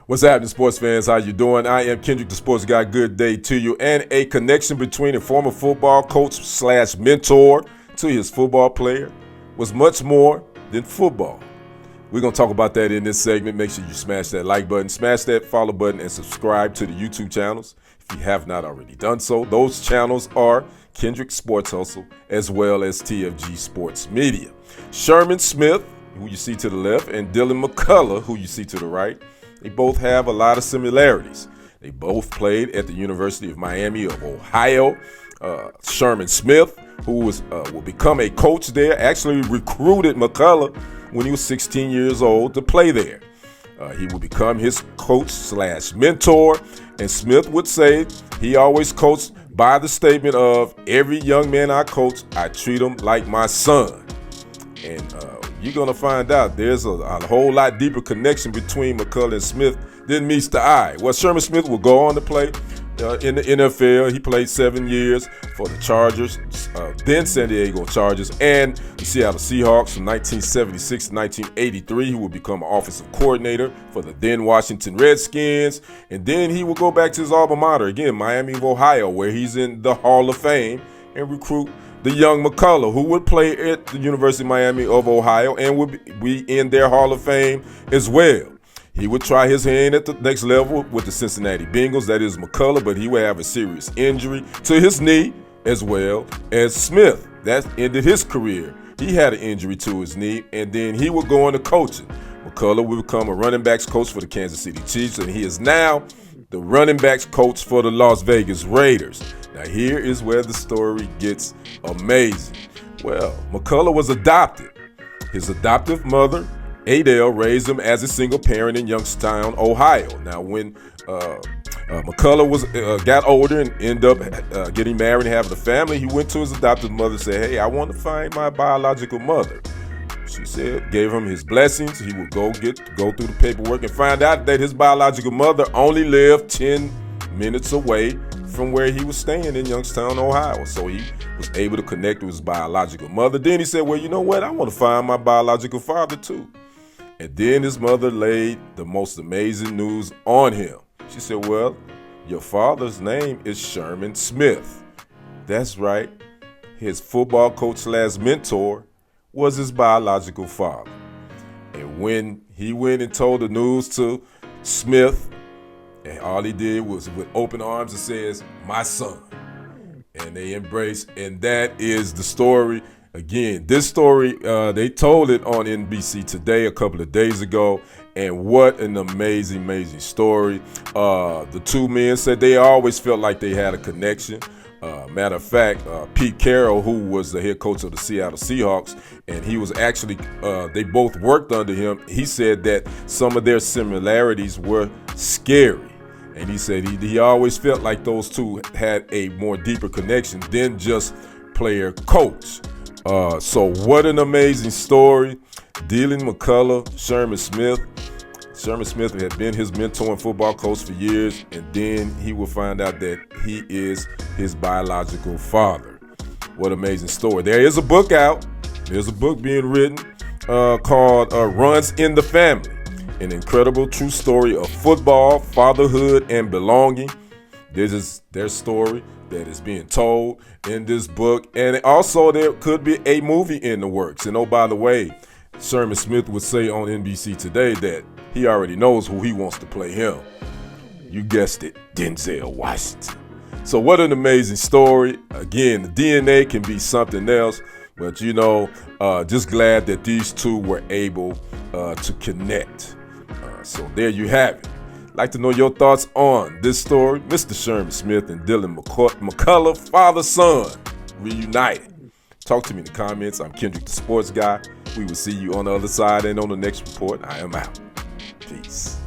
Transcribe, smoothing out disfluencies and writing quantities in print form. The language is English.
What's happening, sports fans? How you doing? I am Kendrick, the sports guy. Good day to you. And a connection between a former football coach / mentor to his football player was much more than football. We're going to talk about that in this segment. Make sure you smash that like button, smash that follow button, and subscribe to the YouTube channels if you have not already done so. Those channels are Kendrick Sports Hustle as well as TFG Sports Media. Sherman Smith, who you see to the left, and Deland McCullough, who you see to the right, they both have a lot of similarities. They both played at the University of Miami of Ohio. Sherman Smith, who will become a coach there, actually recruited McCullough when he was 16 years old to play there. He will become his coach / mentor. And Smith would say he always coached by the statement of, every young man I coach, I treat him like my son. And you're going to find out there's a whole lot deeper connection between McCullough and Smith than meets the eye. Well, Sherman Smith will go on to play in the NFL. He played 7 years for the Chargers, then San Diego Chargers, and the Seattle Seahawks from 1976 to 1983. He will become an offensive coordinator for the then Washington Redskins. And then he will go back to his alma mater, again, Miami of Ohio, where he's in the Hall of Fame, and recruit the young McCullough, who would play at the University of Miami of Ohio and would be in their Hall of Fame as well. He would try his hand at the next level with the Cincinnati Bengals, that is McCullough, but he would have a serious injury to his knee as well as Smith. That ended his career. He had an injury to his knee, and then he would go into coaching. McCullough would become a running backs coach for the Kansas City Chiefs, and he is now the running backs coach for the Las Vegas Raiders. Now here is where the story gets amazing. Well, McCullough was adopted. His adoptive mother, Adele, raised him as a single parent in Youngstown, Ohio. Now when McCullough got older and ended up getting married and having a family, he went to his adoptive mother and said, hey, I want to find my biological mother. She said, gave him his blessings. He would go through the paperwork and find out that his biological mother only lived 10 minutes away from where he was staying in Youngstown, Ohio. So he was able to connect with his biological mother. Then he said, well, you know what? I want to find my biological father too. And then his mother laid the most amazing news on him. She said, well, your father's name is Sherman Smith. That's right. His football coach / mentor was his biological father. And when he went and told the news to Smith, and all he did was with open arms and says, my son. And they embraced, and that is the story. Again, this story, they told it on NBC Today a couple of days ago, and what an amazing, amazing story. The two men said they always felt like they had a connection. Matter of fact, Pete Carroll, who was the head coach of the Seattle Seahawks, and he was actually, they both worked under him. He said that some of their similarities were scary. And he said he always felt like those two had a more deeper connection than just player-coach. So what an amazing story. Deland McCullough, Sherman Smith. Sherman Smith had been his mentor and football coach for years, and then he will find out that he is his biological father. What an amazing story. There is a book out. There's a book being written called Runs in the Family, an incredible true story of football, fatherhood, and belonging. This is their story that is being told in this book. And also there could be a movie in the works. And oh, by the way, Sherman Smith would say on NBC Today that he already knows who he wants to play him. You guessed it, Denzel Washington. So what an amazing story. Again, the DNA can be something else, but just glad that these two were able to connect. So there you have it. Like to know your thoughts on this story. Mr. Sherman Smith and Deland McCullough, father-son, reunited. Talk to me in the comments. I'm Kendrick, the sports guy. We will see you on the other side, and on the next report, I am out. Peace.